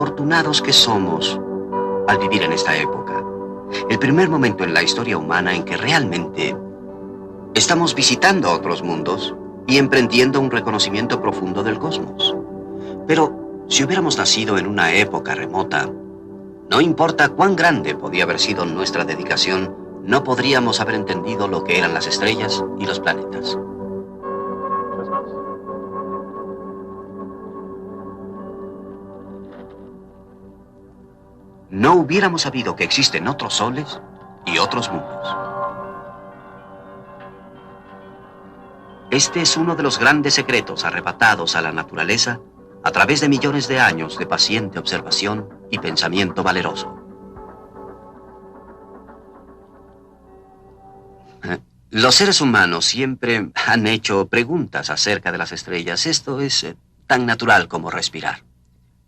Afortunados que somos al vivir en esta época. El primer momento en la historia humana en que realmente estamos visitando otros mundos y emprendiendo un reconocimiento profundo del cosmos. Pero si hubiéramos nacido en una época remota, no importa cuán grande podía haber sido nuestra dedicación, no podríamos haber entendido lo que eran las estrellas y los planetas. No hubiéramos sabido que existen otros soles y otros mundos. Este es uno de los grandes secretos arrebatados a la naturaleza a través de millones de años de paciente observación y pensamiento valeroso. Los seres humanos siempre han hecho preguntas acerca de las estrellas. Esto es tan natural como respirar.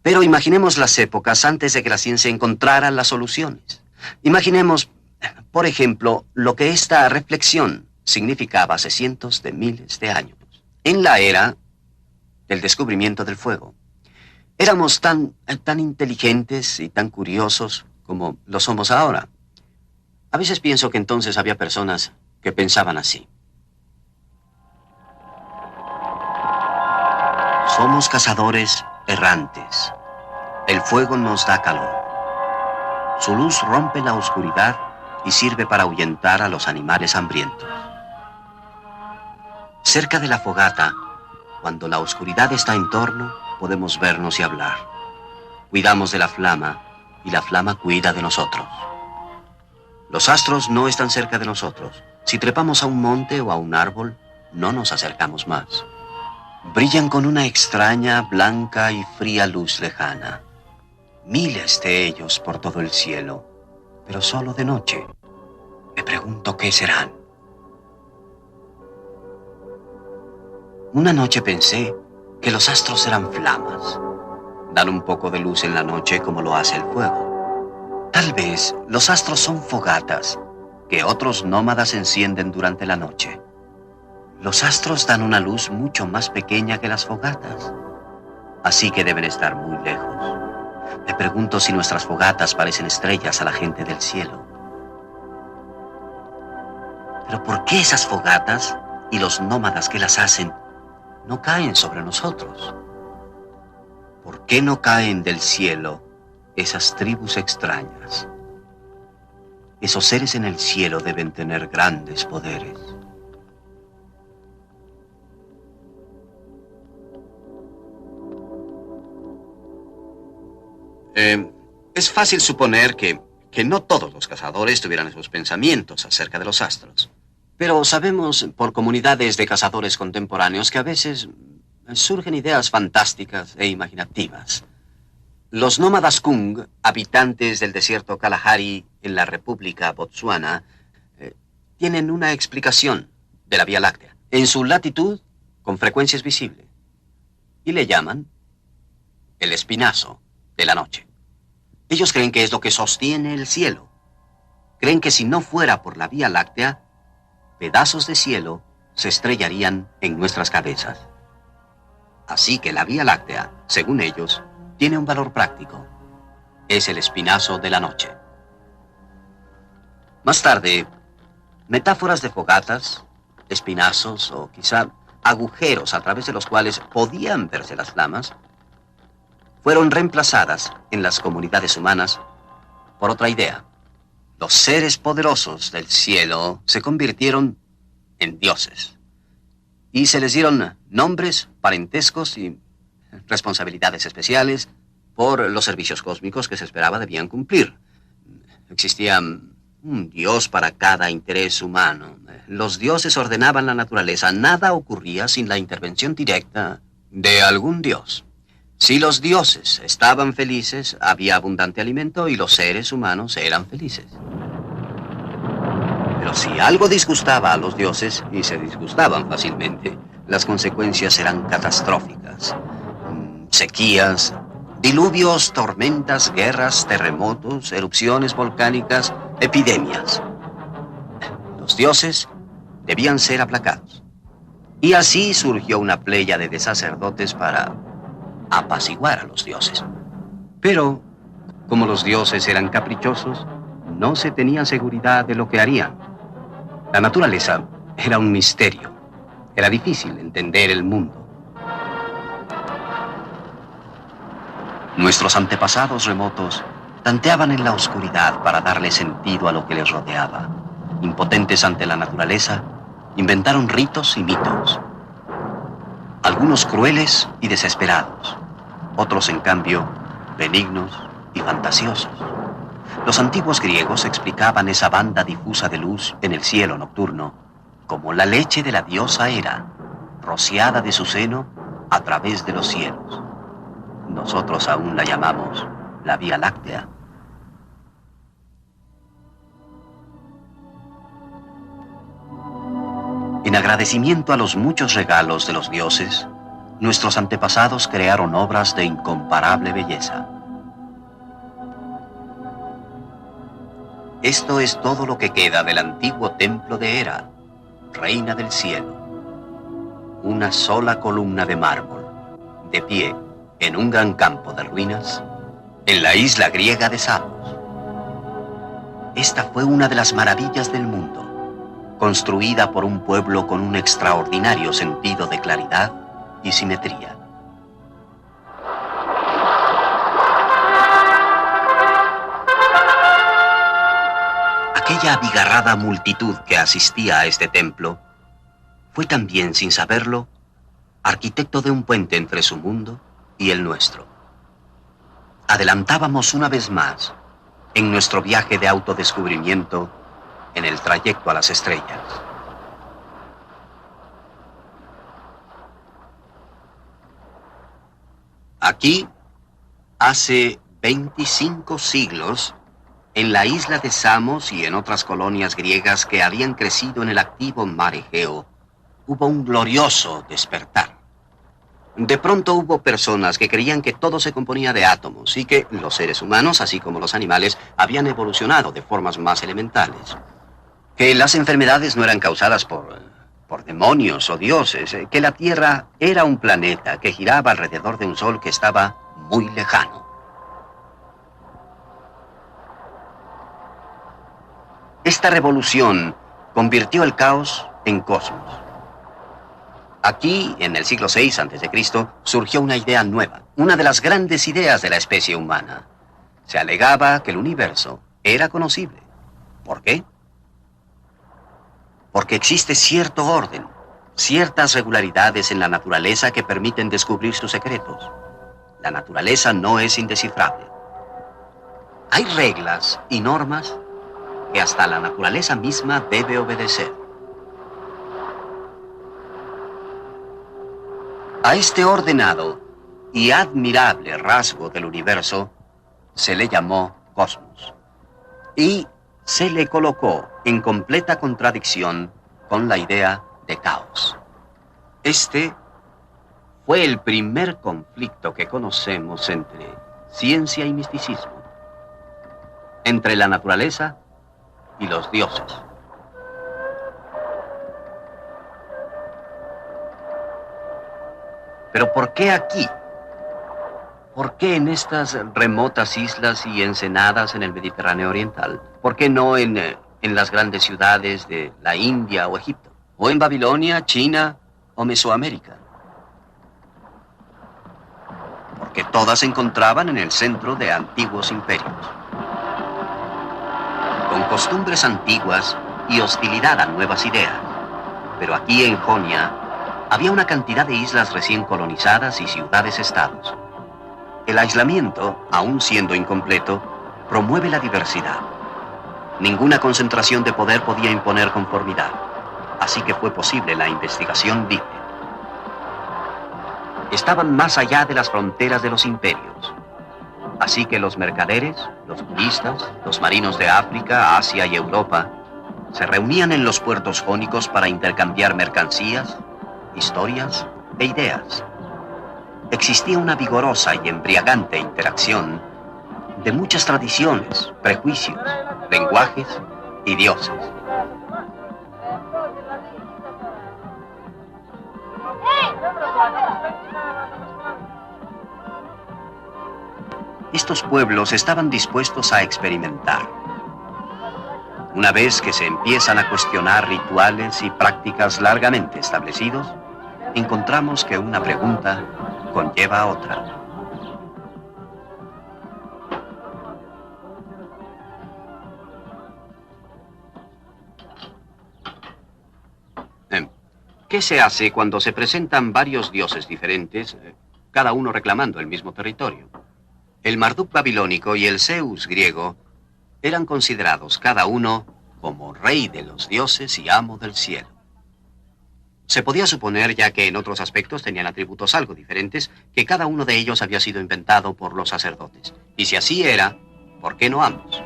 Pero imaginemos las épocas antes de que la ciencia encontrara las soluciones. Imaginemos, por ejemplo, lo que esta reflexión significaba hace cientos de miles de años, en la era del descubrimiento del fuego. Éramos tan inteligentes y tan curiosos como lo somos ahora. A veces pienso que entonces había personas que pensaban así. Somos cazadores errantes. El fuego nos da calor. Su luz rompe la oscuridad y sirve para ahuyentar a los animales hambrientos. Cerca de la fogata, cuando la oscuridad está en torno, podemos vernos y hablar. Cuidamos de la flama y la flama cuida de nosotros. Los astros no están cerca de nosotros. Si trepamos a un monte o a un árbol, no nos acercamos más. Brillan con una extraña, blanca y fría luz lejana. Miles de ellos por todo el cielo, pero solo de noche. Me pregunto qué serán. Una noche pensé que los astros eran flamas. Dan un poco de luz en la noche como lo hace el fuego. Tal vez los astros son fogatas que otros nómadas encienden durante la noche. Los astros dan una luz mucho más pequeña que las fogatas, así que deben estar muy lejos. Me pregunto si nuestras fogatas parecen estrellas a la gente del cielo. Pero ¿por qué esas fogatas y los nómadas que las hacen no caen sobre nosotros? ¿Por qué no caen del cielo esas tribus extrañas? Esos seres en el cielo deben tener grandes poderes. Es fácil suponer que no todos los cazadores tuvieran esos pensamientos acerca de los astros. Pero sabemos por comunidades de cazadores contemporáneos que a veces surgen ideas fantásticas e imaginativas. Los nómadas Kung, habitantes del desierto Kalahari en la República Botsuana, tienen una explicación de la Vía Láctea. En su latitud, con frecuencia es visible. Y le llaman el espinazo de la noche. Ellos creen que es lo que sostiene el cielo. Creen que si no fuera por la Vía Láctea, pedazos de cielo se estrellarían en nuestras cabezas. Así que la Vía Láctea, según ellos, tiene un valor práctico. Es el espinazo de la noche. Más tarde, metáforas de fogatas, espinazos o quizá agujeros a través de los cuales podían verse las flamas, fueron reemplazadas en las comunidades humanas por otra idea. Los seres poderosos del cielo se convirtieron en dioses y se les dieron nombres, parentescos y responsabilidades especiales por los servicios cósmicos que se esperaba debían cumplir. Existía un dios para cada interés humano. Los dioses ordenaban la naturaleza. Nada ocurría sin la intervención directa de algún dios. Si los dioses estaban felices, había abundante alimento y los seres humanos eran felices. Pero si algo disgustaba a los dioses, y se disgustaban fácilmente, las consecuencias eran catastróficas. Sequías, diluvios, tormentas, guerras, terremotos, erupciones volcánicas, epidemias. Los dioses debían ser aplacados. Y así surgió una pléyade de sacerdotes para apaciguar a los dioses. Pero, como los dioses eran caprichosos, no se tenía seguridad de lo que harían. La naturaleza era un misterio. Era difícil entender el mundo. Nuestros antepasados remotos tanteaban en la oscuridad para darle sentido a lo que les rodeaba. Impotentes ante la naturaleza, inventaron ritos y mitos. Algunos crueles y desesperados, otros, en cambio, benignos y fantasiosos. Los antiguos griegos explicaban esa banda difusa de luz en el cielo nocturno como la leche de la diosa Hera, rociada de su seno a través de los cielos. Nosotros aún la llamamos la Vía Láctea. En agradecimiento a los muchos regalos de los dioses, nuestros antepasados crearon obras de incomparable belleza. Esto es todo lo que queda del antiguo templo de Hera, reina del cielo. Una sola columna de mármol, de pie, en un gran campo de ruinas, en la isla griega de Samos. Esta fue una de las maravillas del mundo, construida por un pueblo con un extraordinario sentido de claridad y simetría. Aquella abigarrada multitud que asistía a este templo fue también, sin saberlo, arquitecto de un puente entre su mundo y el nuestro. Adelantábamos una vez más en nuestro viaje de autodescubrimiento en el trayecto a las estrellas. Aquí, hace 25 siglos, en la isla de Samos y en otras colonias griegas que habían crecido en el activo mar Egeo, hubo un glorioso despertar. De pronto hubo personas que creían que todo se componía de átomos y que los seres humanos, así como los animales, habían evolucionado de formas más elementales. Que las enfermedades no eran causadas por demonios o dioses, que la Tierra era un planeta que giraba alrededor de un sol que estaba muy lejano. Esta revolución convirtió el caos en cosmos. Aquí, en el siglo VI a.C., surgió una idea nueva, una de las grandes ideas de la especie humana. Se alegaba que el universo era conocible. ¿Por qué? Porque existe cierto orden, ciertas regularidades en la naturaleza que permiten descubrir sus secretos. La naturaleza no es indescifrable. Hay reglas y normas que hasta la naturaleza misma debe obedecer. A este ordenado y admirable rasgo del universo se le llamó cosmos y se le colocó en completa contradicción con la idea de caos. Este fue el primer conflicto que conocemos entre ciencia y misticismo, entre la naturaleza y los dioses. Pero ¿por qué aquí? ¿Por qué en estas remotas islas y ensenadas en el Mediterráneo oriental? ¿Por qué no en las grandes ciudades de la India o Egipto? ¿O en Babilonia, China o Mesoamérica? Porque todas se encontraban en el centro de antiguos imperios, con costumbres antiguas y hostilidad a nuevas ideas. Pero aquí en Jonia había una cantidad de islas recién colonizadas y ciudades-estados. El aislamiento, aún siendo incompleto, promueve la diversidad. Ninguna concentración de poder podía imponer conformidad, así que fue posible la investigación libre. Estaban más allá de las fronteras de los imperios. Así que los mercaderes, los turistas, los marinos de África, Asia y Europa se reunían en los puertos jónicos para intercambiar mercancías, historias e ideas. Existía una vigorosa y embriagante interacción de muchas tradiciones, prejuicios, lenguajes y dioses. Estos pueblos estaban dispuestos a experimentar. Una vez que se empiezan a cuestionar rituales y prácticas largamente establecidos, encontramos que una pregunta conlleva a otra. ¿Qué se hace cuando se presentan varios dioses diferentes, cada uno reclamando el mismo territorio? El Marduk babilónico y el Zeus griego eran considerados cada uno como rey de los dioses y amo del cielo. Se podía suponer, ya que en otros aspectos tenían atributos algo diferentes, que cada uno de ellos había sido inventado por los sacerdotes. Y si así era, ¿por qué no ambos?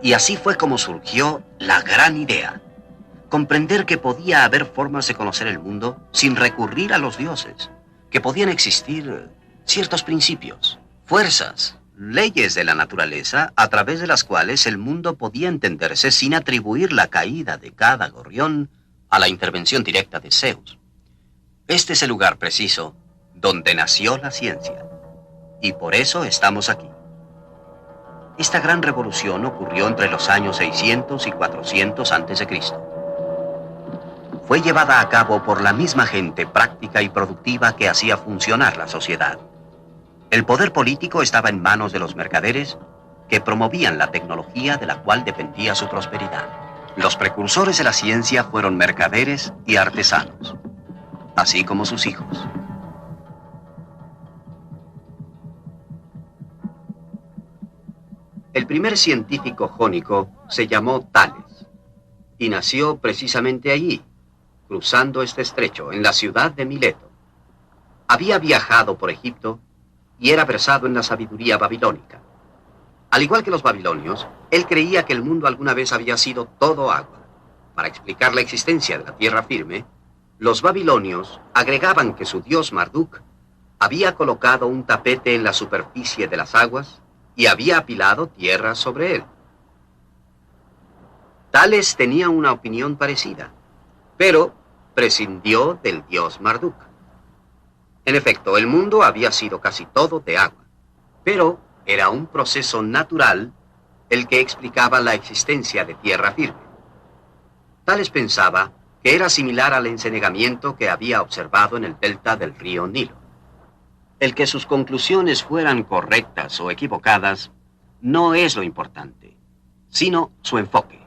Y así fue como surgió la gran idea. Comprender que podía haber formas de conocer el mundo sin recurrir a los dioses. Que podían existir ciertos principios, fuerzas, leyes de la naturaleza a través de las cuales el mundo podía entenderse sin atribuir la caída de cada gorrión a la intervención directa de Zeus. Este es el lugar preciso donde nació la ciencia. Y por eso estamos aquí. Esta gran revolución ocurrió entre los años 600 y 400 a.C. Fue llevada a cabo por la misma gente práctica y productiva que hacía funcionar la sociedad. El poder político estaba en manos de los mercaderes que promovían la tecnología de la cual dependía su prosperidad. Los precursores de la ciencia fueron mercaderes y artesanos, así como sus hijos. El primer científico jónico se llamó Tales y nació precisamente allí, cruzando este estrecho, en la ciudad de Mileto. Había viajado por Egipto y era versado en la sabiduría babilónica. Al igual que los babilonios, él creía que el mundo alguna vez había sido todo agua. Para explicar la existencia de la tierra firme, los babilonios agregaban que su dios Marduk había colocado un tapete en la superficie de las aguas y había apilado tierra sobre él. Tales tenía una opinión parecida, pero prescindió del dios Marduk. En efecto, el mundo había sido casi todo de agua, pero era un proceso natural el que explicaba la existencia de tierra firme. Tales pensaba que era similar al encenegamiento que había observado en el delta del río Nilo. El que sus conclusiones fueran correctas o equivocadas no es lo importante, sino su enfoque.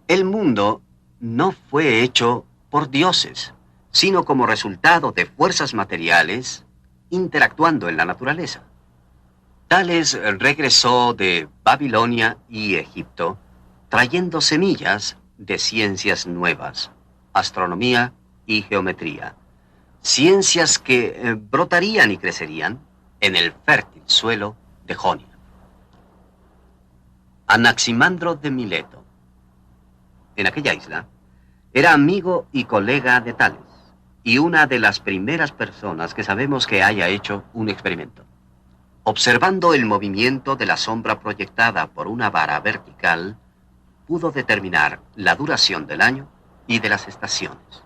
El mundo no fue hecho por dioses, sino como resultado de fuerzas materiales interactuando en la naturaleza. Tales regresó de Babilonia y Egipto trayendo semillas de ciencias nuevas, astronomía y geometría. Ciencias que brotarían y crecerían en el fértil suelo de Jonia. Anaximandro de Mileto, en aquella isla, era amigo y colega de Tales, y una de las primeras personas que sabemos que haya hecho un experimento. Observando el movimiento de la sombra proyectada por una vara vertical, pudo determinar la duración del año y de las estaciones.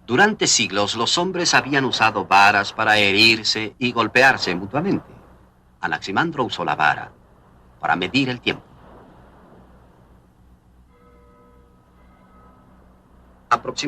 Durante siglos, los hombres habían usado varas para herirse y golpearse mutuamente. Anaximandro usó la vara para medir el tiempo. Aproximadamente